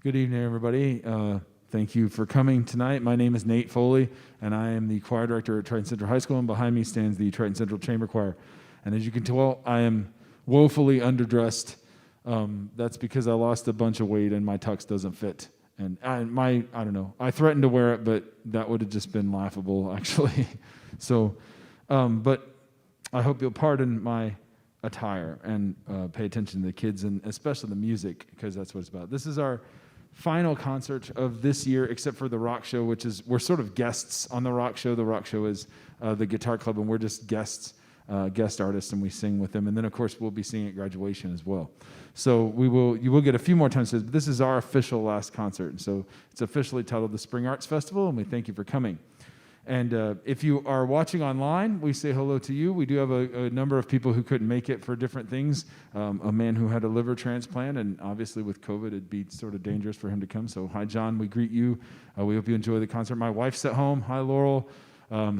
Good evening, everybody. Thank you for coming tonight. My name is Nate Foley, and I am the choir director at Triton Central High School, and behind me stands the Triton Central Chamber Choir. And as you can tell, I am woefully underdressed. That's because I lost a bunch of weight and my tux doesn't fit. And I don't know. I threatened to wear it, but that would have just been laughable, actually. So, but I hope you'll pardon my attire and pay attention to the kids and especially the music, because that's what it's about. This is our final concert of this year, except for the rock show, which is, we're sort of guests on the rock show. The rock show is the guitar club, and we're just guest artists, and we sing with them. And then, of course, we'll be singing at graduation as well. So you will get a few more times. But this is our official last concert. And so it's officially titled the Spring Arts Festival, and we thank you for coming. And if you are watching online, we say hello to you. We do have a number of people who couldn't make it for different things. A man who had a liver transplant, and obviously with COVID, it'd be sort of dangerous for him to come. So hi, John. We greet you. We hope you enjoy the concert. My wife's at home. Hi, Laurel.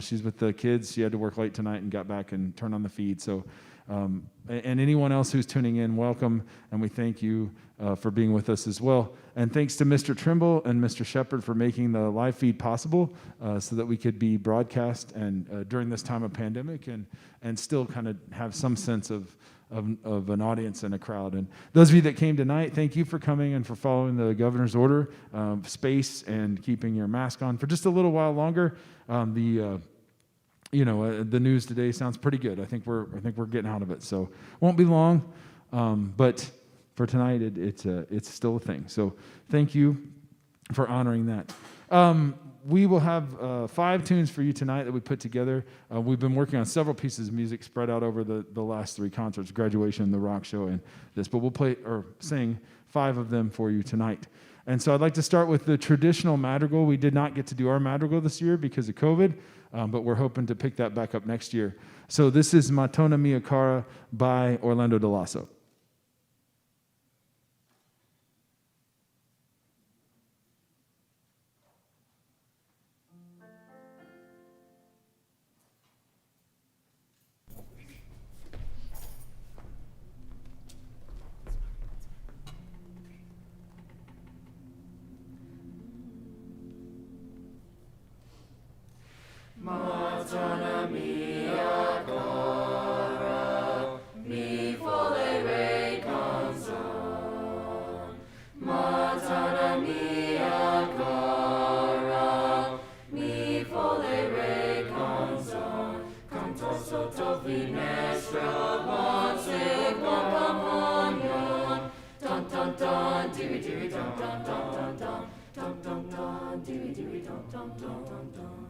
She's with the kids. She had to work late tonight and got back and turned on the feed. So, and anyone else who's tuning in, welcome. And we thank you for being with us as well. And thanks to Mr. Trimble and Mr. Shepard for making the live feed possible so that we could be broadcast and during this time of pandemic and still kind of have some sense of an audience and a crowd. And those of you that came tonight, thank you for coming and for following the governor's order of space and keeping your mask on for just a little while longer. The news today sounds pretty good. I think we're getting out of it, so won't be long. But for tonight, it's still a thing. So thank you for honoring that. We will have 5 tunes for you tonight that we put together. We've been working on several pieces of music spread out over the last 3 concerts, graduation, the rock show, and this. But we'll play or sing 5 of them for you tonight. And so I'd like to start with the traditional Madrigal. We did not get to do our Madrigal this year because of COVID, but we're hoping to pick that back up next year. So this is Matona Mia Cara by Orlando DeLasso. Madonna mia cara, mi volerei canzon. Madonna mia cara, mi volerei canzon. Canto sotto finestra, once buon compagnon. Dun dun dun, diri diri dun dun dun dun dun. Dun dun dun, diri diri dun dun dun dun dun.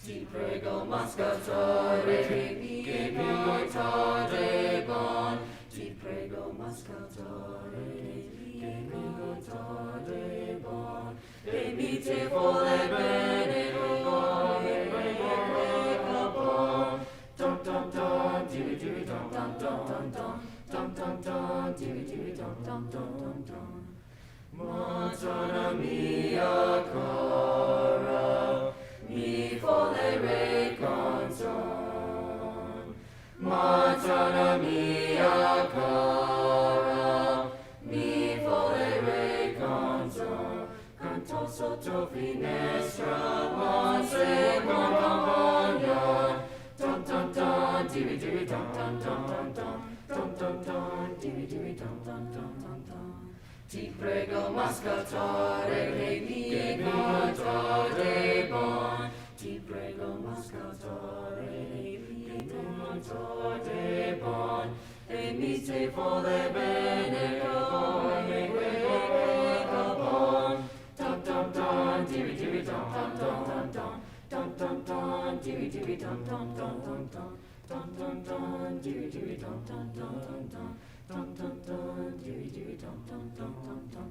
Ti prego mascatore, che mi notare bon. Ti prego mascatore, che mi notare bon. E mi te vuole bene, come prega bon. Dun dun dun, diri diri dun dun dun dun dun. Dun dun dun, diri diri dun dun dun dun dun. Madonna mia cara, mi volerei canzon. Madonna mia cara, mi volerei canzon. Canto sotto finestra, once buon compagnon. Dun dun dun, diri diri dun dun dun dun dun. Dun dun dun, diri diri dun dun dun dun dun. Ti prego mascatore, che mi notare bon. Ti prego mascatore, che mi notare bon. E mi te vuole bene, come prega bon. Dun dun dun, diri diri dun dun dun dun dun. Dun dun dun, diri diri dun dun dun dun dun. Dun dun dun, diri diri dun dun dun dun dun. Dun dun dun, diri diri dun dun dun dun dun.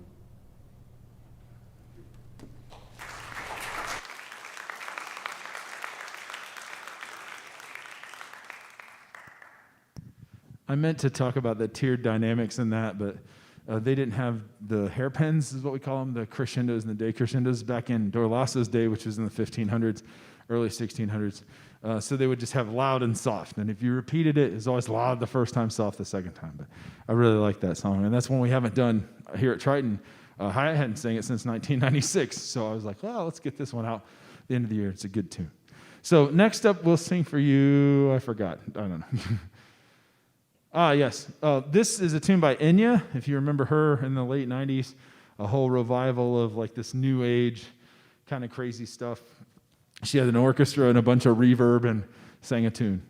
I meant to talk about the tiered dynamics in that, but they didn't have the hairpins, is what we call them, the crescendos and the decrescendos back in Dorlasso's day, which was in the 1500s, early 1600s. So they would just have loud and soft. And if you repeated it, it's always loud the first time, soft the second time. But I really like that song. And that's one we haven't done here at Triton. I hadn't sang it since 1996, so I was like, well, let's get this one out at the end of the year. It's a good tune. So next up, we'll sing for you. I forgot. I don't know. Yes. This is a tune by Enya. If you remember her in the late 90s, a whole revival of like this new age kind of crazy stuff. She had an orchestra and a bunch of reverb and sang a tune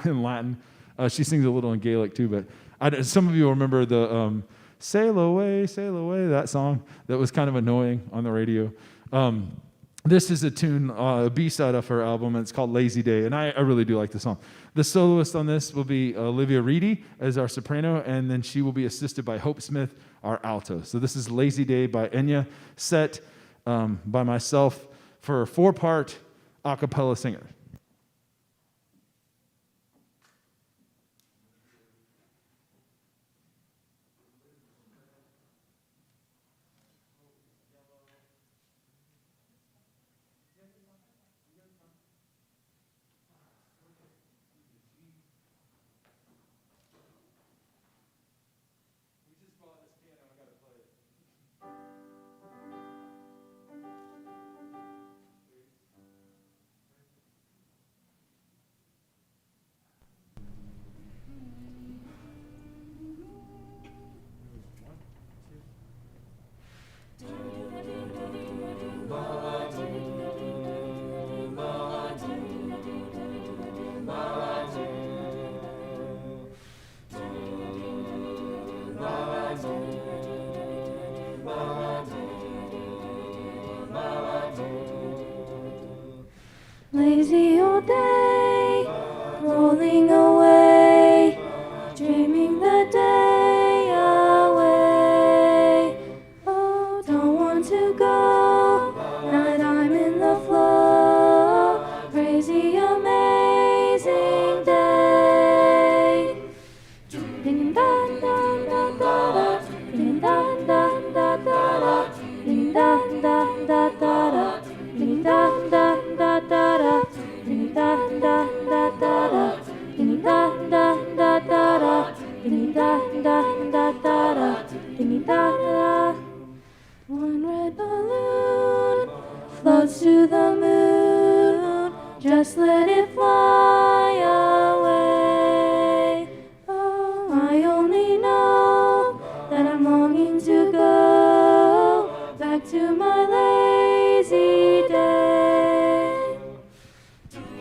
in Latin. She sings a little in Gaelic too, but some of you will remember the Sail Away, that song that was kind of annoying on the radio. This is a tune, a B-side of her album, and it's called Lazyday, and I really do like the song. The soloist on this will be Olivia Reedy as our soprano, and then she will be assisted by Hope Smith, our alto. So this is Lazyday by Enya, set by myself for a 4-part a cappella singer. Lazy old day, rolling away, dreaming the day away. Oh, don't want to go, now I'm in the flow, crazy amazing day. Ding dong dong dong da, ding dong dong da da, ding dong dong da da, ding dong dong da da. Ding dong dong da da, ding dong dong da da, ding dong dong da da, ding dong da. One red balloon floats to the moon, just let it fly away. Oh, I only know that I'm longing to go back to my lazy day.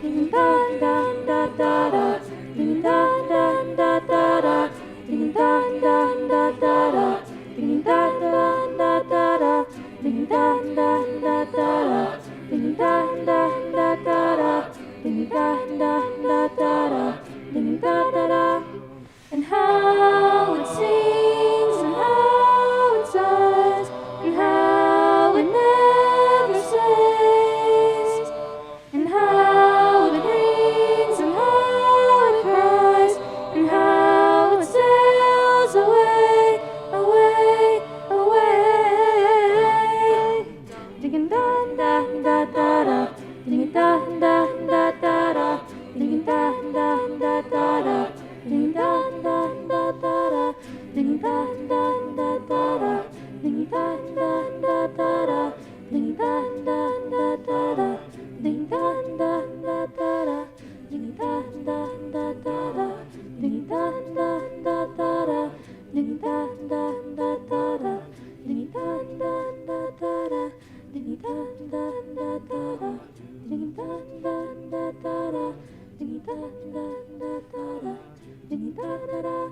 Ding dong dong da da, ding dong dong da da, ding dong dong da da, ding dong dong da da, ding dong dong da da, ding dong dong da da, ding dong dong da da, ding dong da. And how it sings and how it sighs and how it never says and how it rings and how it cries and how it sails away, away, away. Ding dong dong da da, ding dong dong da da, ding dong dong da da, ding dong dong da da, ding dong dong da da, ding dong dong da da, ding dong dong da da, ding dong dong da da, ding dong dong da da, ding dong dong da da, ding dong dong da da, ding dong dong da da, ding dong dong da da, ding dong dong da da, ding dong dong da da, ding dong da da.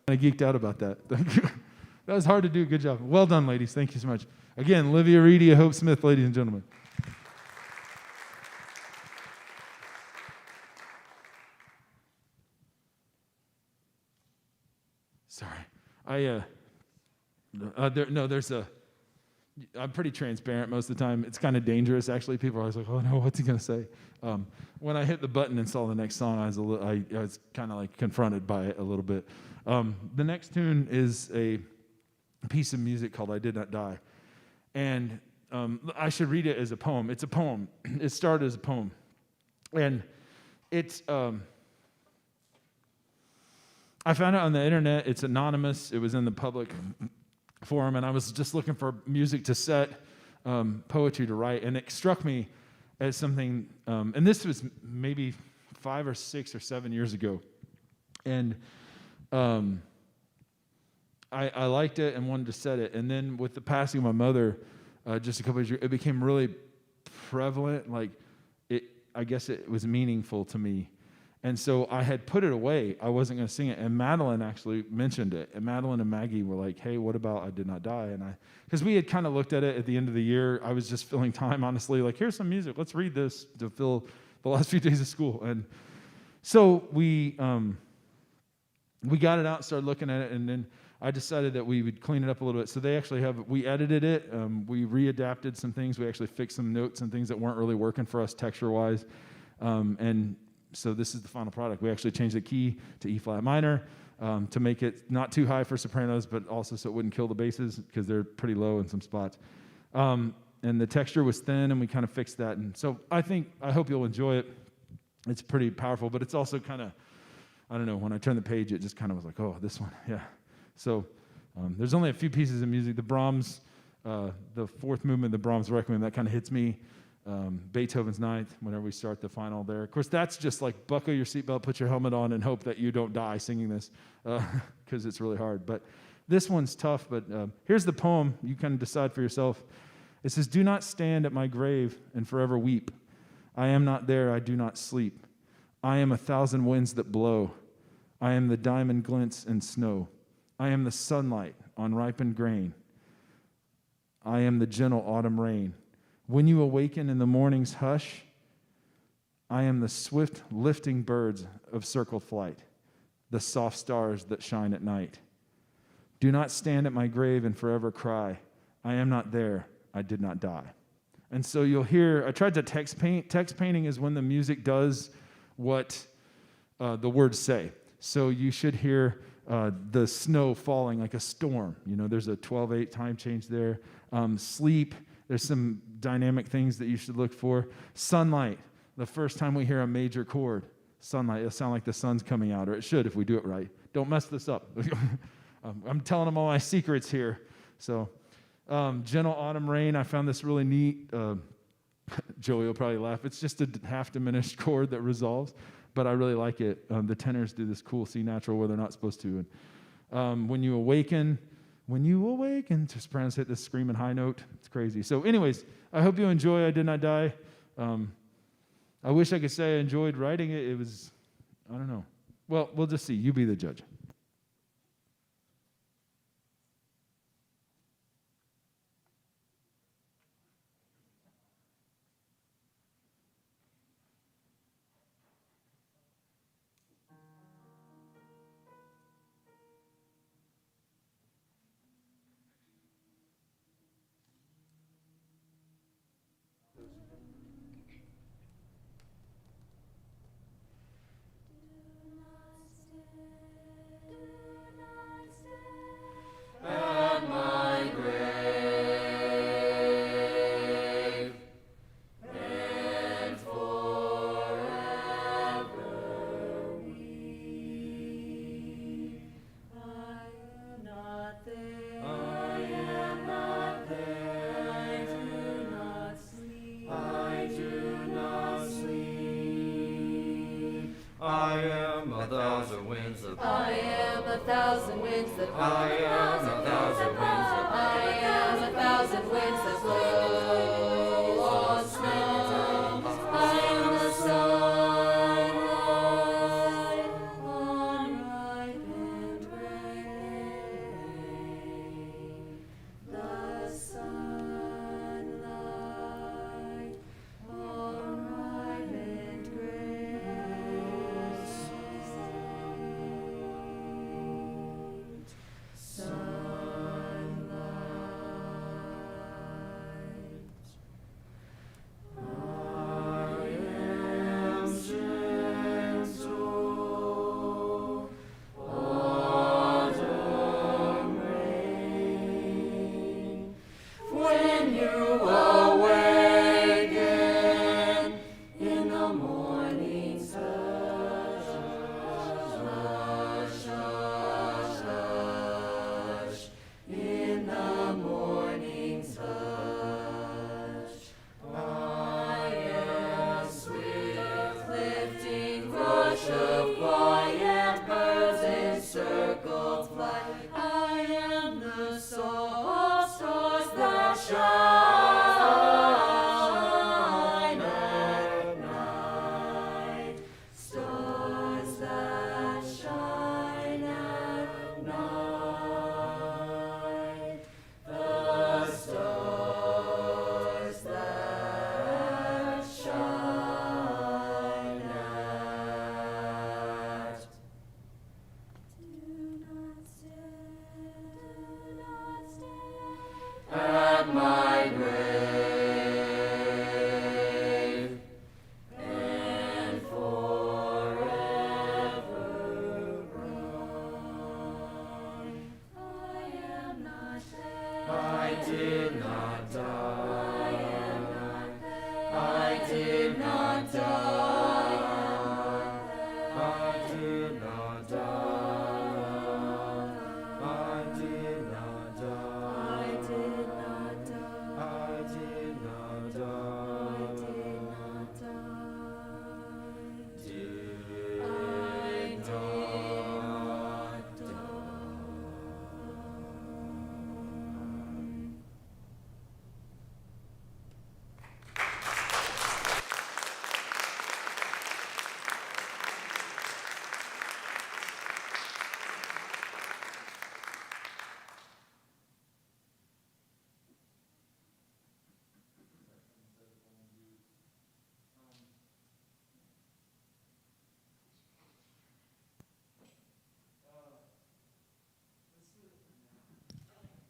I geeked out about that. Thank you. That was hard to do. Good job. Well done, ladies. Thank you so much. Again, Olivia Reedy, Hope Smith, ladies and gentlemen. Sorry. I'm pretty transparent most of the time. It's kind of dangerous, actually. People are always like, oh, no, what's he going to say? When I hit the button and saw the next song, I was kind of like confronted by it a little bit. The next tune is a piece of music called I Did Not Die. And I should read it as a poem. It's a poem. It started as a poem. And it's, I found it on the internet. It's anonymous. It was in the public forum, and I was just looking for music to set, poetry to write, and it struck me as something, and this was maybe 5 or 6 or 7 years ago, and I liked it and wanted to set it, and then with the passing of my mother, just a couple of years ago, it became really prevalent, like, I guess it was meaningful to me. And so I had put it away. I wasn't going to sing it. And Madeline actually mentioned it. And Madeline and Maggie were like, hey, what about I Did Not Die? And because we had kind of looked at it at the end of the year. I was just filling time, honestly. Like, here's some music. Let's read this to fill the last few days of school. And so we got it out and started looking at it. And then I decided that we would clean it up a little bit. So we edited it. We readapted some things. We actually fixed some notes and things that weren't really working for us texture-wise. And so this is the final product. We actually changed the key to E flat minor to make it not too high for sopranos, but also so it wouldn't kill the basses because they're pretty low in some spots. And the texture was thin, and we kind of fixed that. And so I hope you'll enjoy it. It's pretty powerful, but it's also kind of, I don't know, when I turned the page, it just kind of was like, oh, this one, yeah. So there's only a few pieces of music. The Brahms, the fourth movement, the Brahms Requiem, that kind of hits me. Beethoven's Ninth, whenever we start the final there. Of course, that's just like buckle your seatbelt, put your helmet on, and hope that you don't die singing this, because it's really hard. But this one's tough, but here's the poem. You can decide for yourself. It says, do not stand at my grave and forever weep. I am not there, I do not sleep. I am 1,000 winds that blow. I am the diamond glints in snow. I am the sunlight on ripened grain. I am the gentle autumn rain. When you awaken in the morning's hush, I am the swift lifting birds of circled flight, the soft stars that shine at night. Do not stand at my grave and forever cry, I am not there, I did not die. And so you'll hear, I tried to text paint. Text painting is when the music does what the words say. So you should hear the snow falling like a storm. You know, there's a 12/8 time change there. Sleep. There's some dynamic things that you should look for. Sunlight. The first time we hear a major chord, sunlight, it'll sound like the sun's coming out, or it should if we do it right. Don't mess this up. I'm telling them all my secrets here. So, gentle autumn rain. I found this really neat. Joey will probably laugh. It's just a half diminished chord that resolves, but I really like it. The tenors do this cool C natural where they're not supposed to. And when you awaken, sopranos hit this screaming high note. It's crazy. So anyways, I hope you enjoy I Did Not Die. I wish I could say I enjoyed writing it. It was, I don't know. Well, we'll just see. You be the judge. At my grave, and forever weep. I am not there. I am not there. I do not sleep. I do not sleep. I am 1,000 winds that blow. I am 1,000 winds that blow. I am 1,000 winds that blow. I am 1,000 winds that blow on snow. I am the sunlight on ripened grain. The sunlight on ripened grain. Sun shine at night. Stars that shine at night. The stars that shine at. At my grave and forever run. I am not there. I did not die. I am not there. I did not die. I did not die. I did not die. I did not die. I did not die. I did not die. Did not die.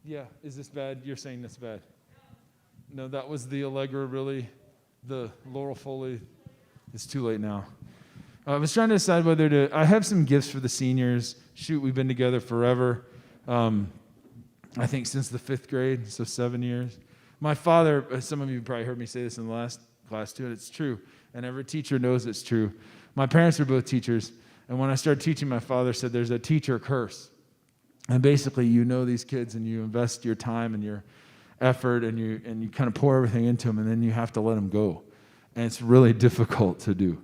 Yeah, is this bad? You're saying that's bad. No, that was the Allegra, really. The Laurel Foley. It's too late now. I was trying to decide whether to. I have some gifts for the seniors. Shoot, we've been together forever. I think since the 5th grade, so 7 years. My father, some of you probably heard me say this in the last class too, and it's true. And every teacher knows it's true. My parents were both teachers, and when I started teaching, my father said there's a teacher curse. And basically, you know these kids, and you invest your time and your effort, and you kind of pour everything into them, and then you have to let them go. And it's really difficult to do.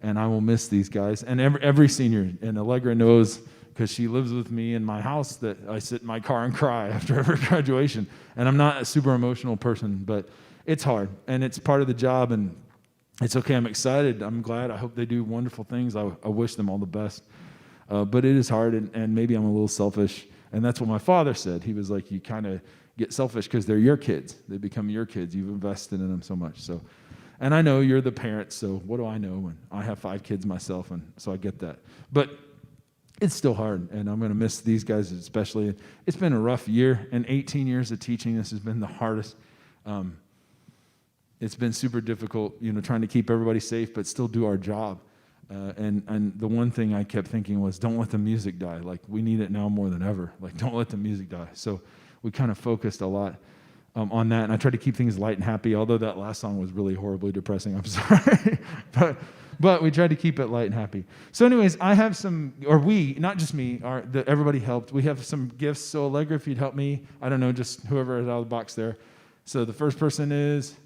And I will miss these guys. And every senior, and Allegra knows, because she lives with me in my house, that I sit in my car and cry after every graduation. And I'm not a super emotional person, but it's hard, and it's part of the job, and it's okay. I'm excited. I'm glad. I hope they do wonderful things. I wish them all the best. But it is hard, and maybe I'm a little selfish. And that's what my father said. He was like, you kind of get selfish because they're your kids. They become your kids. You've invested in them so much. So, and I know you're the parent, so what do I know? And I have 5 kids myself, and so I get that. But it's still hard, and I'm going to miss these guys especially. It's been a rough year, and 18 years of teaching. This has been the hardest. It's been super difficult, trying to keep everybody safe, but still do our job. And the one thing I kept thinking was, don't let the music die. Like, we need it now more than ever. Like, don't let the music die. So we kind of focused a lot on that, and I tried to keep things light and happy, although that last song was really horribly depressing. I'm sorry. But we tried to keep it light and happy. So anyways, I have some, or we, not just me, everybody helped. We have some gifts. So Allegra, if you'd help me, I don't know, just whoever is out of the box there. So the first person is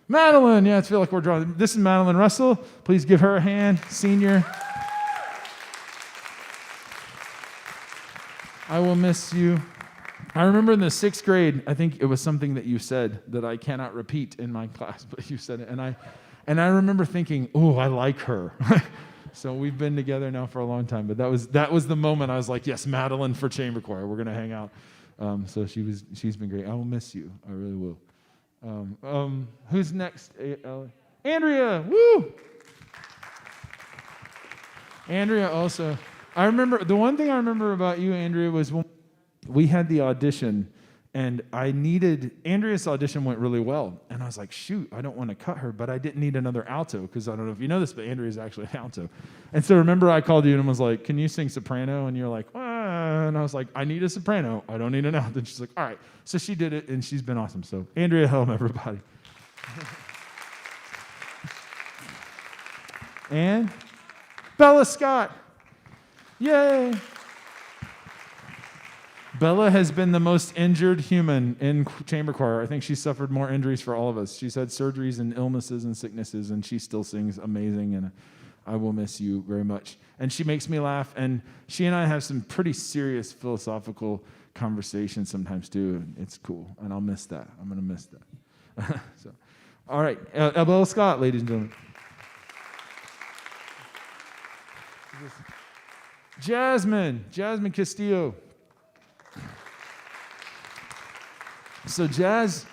Madeline. Yeah, I feel like we're drawing. This is Madeline Russell. Please give her a hand, senior. I will miss you. I remember in the 6th grade, I think it was something that you said that I cannot repeat in my class, but you said it. And I remember thinking, oh, I like her. So we've been together now for a long time. But that was the moment I was like, yes, Madeline for chamber choir. We're going to hang out. So she's been great. I will miss you. I really will. Who's next? Andrea, woo! Andrea also. I remember, the one thing I remember about you, Andrea, was when we had the audition, and Andrea's audition went really well. And I was like, shoot, I don't want to cut her, but I didn't need another alto, because I don't know if you know this, but Andrea's actually an alto. And so remember I called you and was like, can you sing soprano? And you're like, and I was like, I need a soprano. I don't need an alto. And she's like, all right. So she did it, and she's been awesome. So Andrea, hello, everybody. And Bella Scott. Yay. Bella has been the most injured human in chamber choir. I think she suffered more injuries for all of us. She's had surgeries and illnesses and sicknesses, and she still sings amazing, and I will miss you very much. And she makes me laugh, and she and I have some pretty serious philosophical conversation sometimes too. It's cool, and I'll miss that. I'm going to miss that. So, all right, Bella Scott, ladies and gentlemen. Jasmine Castillo. So Jazz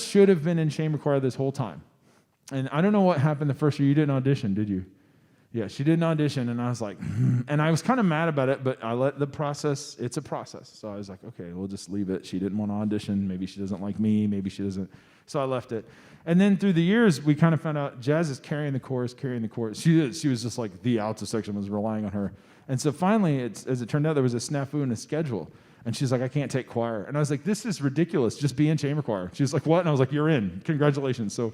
should have been in chamber choir this whole time. And I don't know what happened the first year. You didn't audition, did you? Yeah, she didn't audition, and I was like, and I was kind of mad about it, but I let the process, it's a process. So I was like, okay, we'll just leave it. She didn't want to audition. Maybe she doesn't like me. Maybe she doesn't. So I left it. And then through the years, we kind of found out Jazz is carrying the chorus. She was just like the alto section was relying on her. And so finally, as it turned out, there was a snafu in the schedule. And she's like, I can't take choir. And I was like, this is ridiculous. Just be in chamber choir. She was like, what? And I was like, you're in. Congratulations. So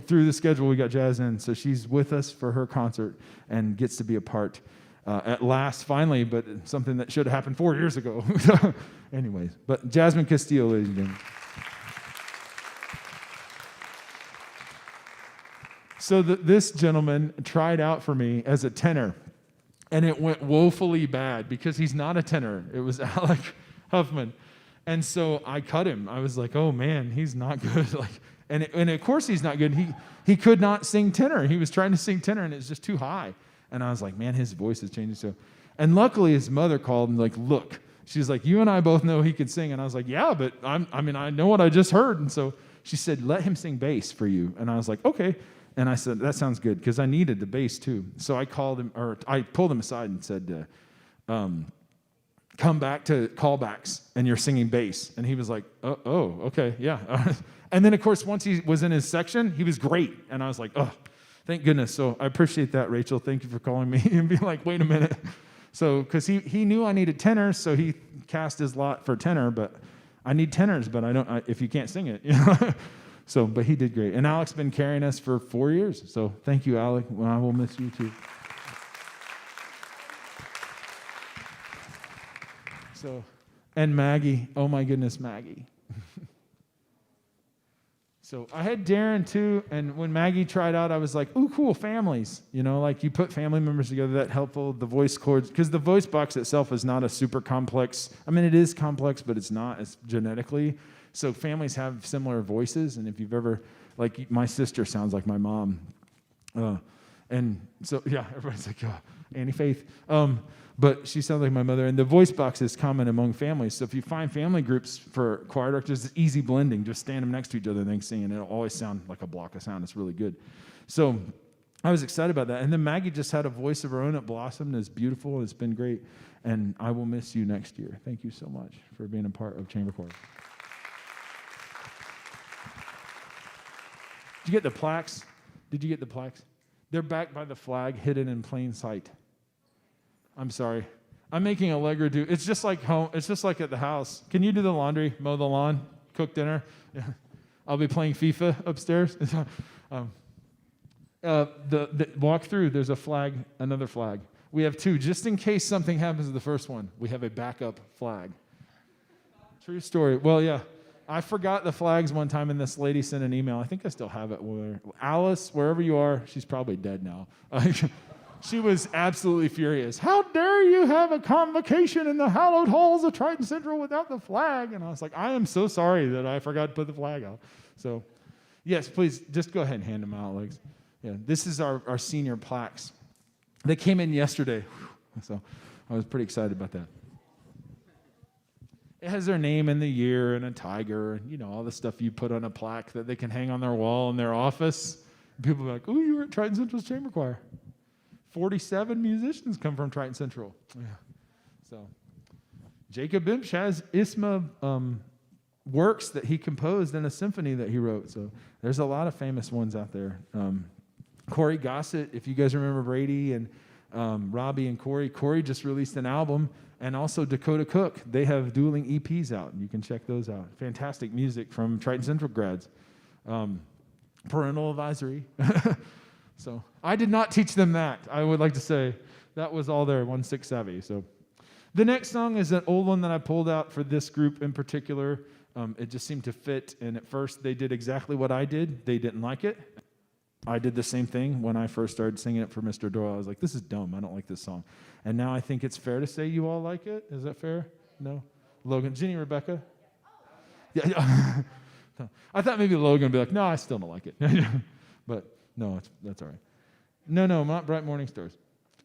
through the schedule, we got Jazz in. So she's with us for her concert and gets to be a part at last, finally, but something that should have happened 4 years ago. Anyways, but Jasmine Castillo, ladies and gentlemen. So this gentleman tried out for me as a tenor. And it went woefully bad because he's not a tenor. It was Alec Huffman. And so I cut him. I was like, oh, man, he's not good. And of course he's not good. He could not sing tenor. He was trying to sing tenor, and it's just too high. And I was like, man, his voice is changing. And luckily his mother called and like, look. She's like, you and I both know he could sing. And I was like, yeah, but I know what I just heard. And so she said, let him sing bass for you. And I was like, okay. And I said, that sounds good, because I needed the bass too. So I pulled him aside and said, come back to callbacks, and you're singing bass. And he was like, oh, okay, yeah. And then, of course, once he was in his section, he was great. And I was like, oh, thank goodness. So I appreciate that, Rachel. Thank you for calling me and being like, wait a minute. So, because he knew I needed tenors, so he cast his lot for tenor, but I need tenors, but if you can't sing it, you know. So, but he did great. And Alec's been carrying us for 4 years. So thank you, Alec. Well, I will miss you too. So, and Maggie. Oh my goodness, Maggie. So I had Darren too. And when Maggie tried out, I was like, ooh, cool, families. You know, like you put family members together, that helpful. The voice chords, because the voice box itself is not a super complex. I mean, it is complex, but it's not. It's genetically. So families have similar voices, and if you've ever, like my sister sounds like my mom. And so, yeah, everybody's like, oh, Annie Faith. But she sounds like my mother, and the voice box is common among families. So if you find family groups for choir directors, it's easy blending. Just stand them next to each other and then sing, and it'll always sound like a block of sound. It's really good. So I was excited about that. And then Maggie just had a voice of her own. It blossomed. It's beautiful. It's been great. And I will miss you next year. Thank you so much for being a part of chamber choir. Did you get the plaques? They're back by the flag, hidden in plain sight. I'm sorry. I'm making Allegra do. It's just like home. It's just like at the house. Can you do the laundry, mow the lawn, cook dinner? Yeah. I'll be playing FIFA upstairs. The walk through. There's a flag, another flag. We have two, just in case something happens to the first one. We have a backup flag. True story. Well, yeah. I forgot the flags one time, and this lady sent an email. I think I still have it. Alice, wherever you are, she's probably dead now. She was absolutely furious. How dare you have a convocation in the hallowed halls of Triton Central without the flag? And I was like, I am so sorry that I forgot to put the flag out. So, yes, please, just go ahead and hand them out, Legs. Yeah, this is our senior plaques. They came in yesterday, so I was pretty excited about that. It has their name and the year and a tiger and, you know, all the stuff you put on a plaque that they can hang on their wall in their office. People are like, oh, you were at Triton Central's chamber choir. 47 musicians come from Triton Central. Yeah. So Jacob Imch has ISMA works that he composed in a symphony that he wrote. So there's a lot of famous ones out there. Corey Gossett, if you guys remember Brady and Robbie and Corey. Corey just released an album. And also Dakota Cook. They have dueling EPs out. You can check those out. Fantastic music from Triton Central grads. Parental advisory. So I did not teach them that. I would like to say that was all there, 1/6 savvy. So the next song is an old one that I pulled out for this group in particular. It just seemed to fit. And at first they did exactly what I did. They didn't like it. I did the same thing when I first started singing it for Mr. Doyle. I was like, this is dumb. I don't like this song. And now I think it's fair to say you all like it. Is that fair? No? Logan, Ginny, Rebecca? Yeah. I thought maybe Logan would be like, no, I still don't like it. But no, that's all right. No, not Bright Morning Stars.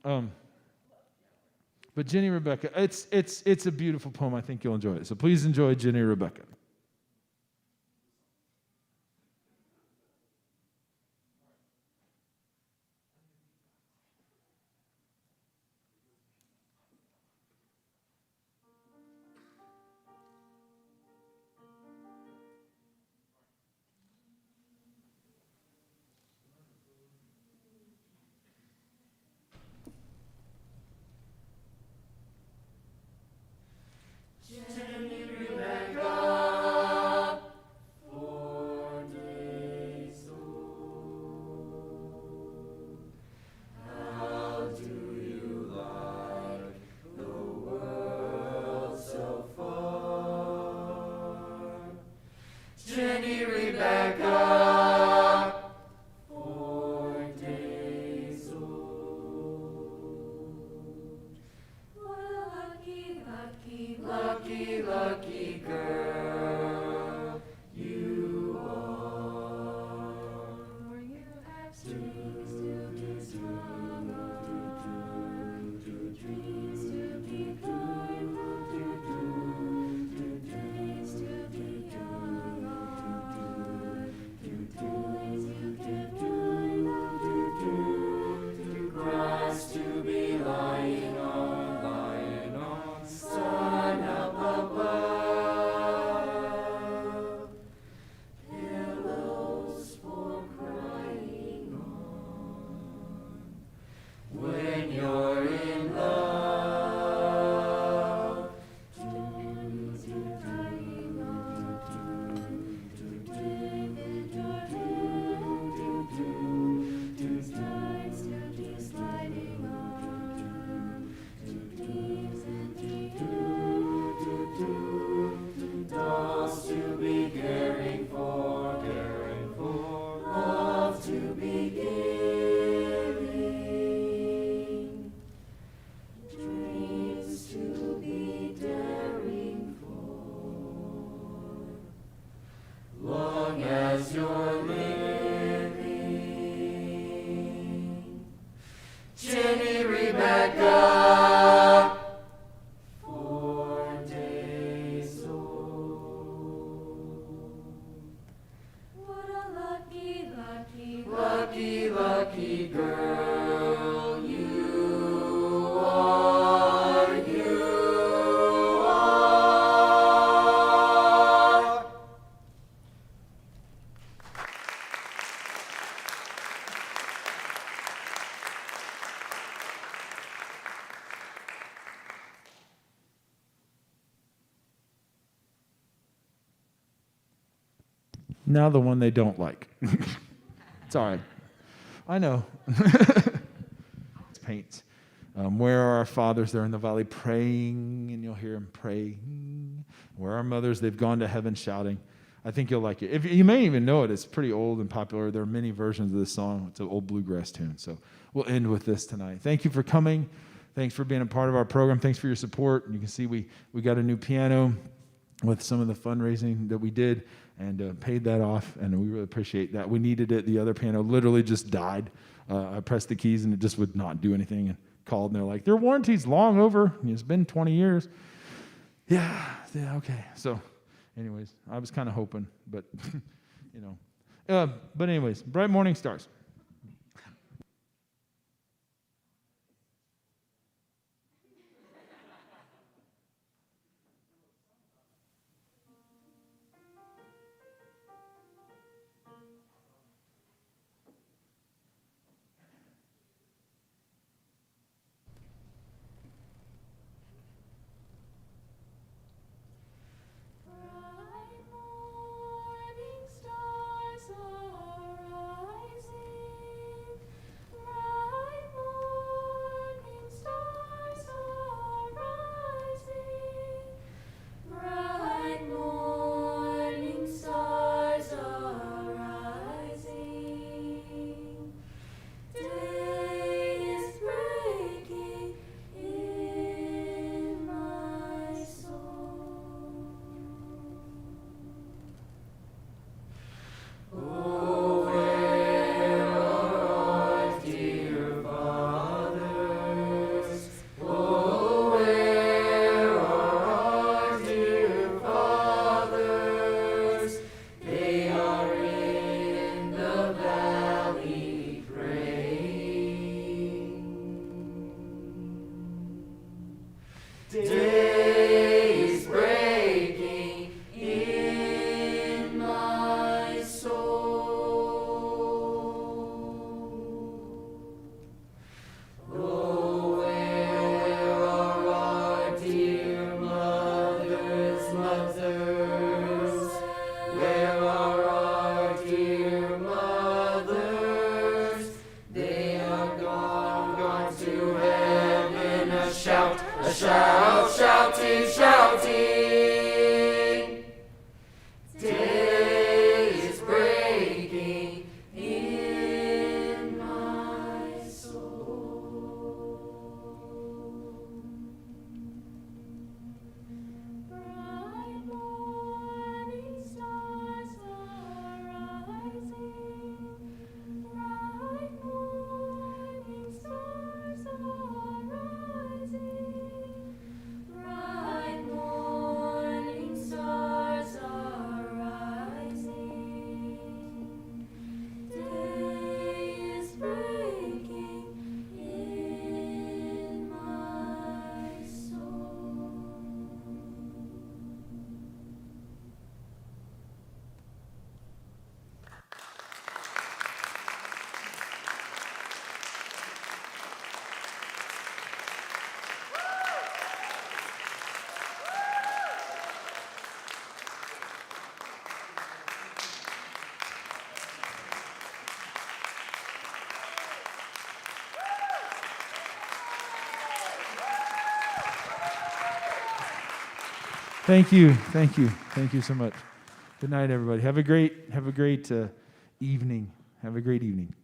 But Ginny, Rebecca, it's a beautiful poem. I think you'll enjoy it. So please enjoy Ginny, Rebecca. Now the one they don't like. It's all right. I know. It's paint. Where are our fathers? They're in the valley praying, and you'll hear them praying. Where are our mothers? They've gone to heaven shouting. I think you'll like it. If you may even know it. It's pretty old and popular. There are many versions of this song. It's an old bluegrass tune. So we'll end with this tonight. Thank you for coming. Thanks for being a part of our program. Thanks for your support. And you can see we got a new piano with some of the fundraising that we did and paid that off, and we really appreciate that. We needed it. The other piano literally just died. I pressed the keys, and it just would not do anything, and called, and they're like, their warranty's long over. It's been 20 years. Yeah, okay. So anyways, I was kind of hoping, but, but anyways, Bright Morning Stars. Bright morning stars are rising. Thank you so much. Good night, everybody. Have a great evening. Have a great evening.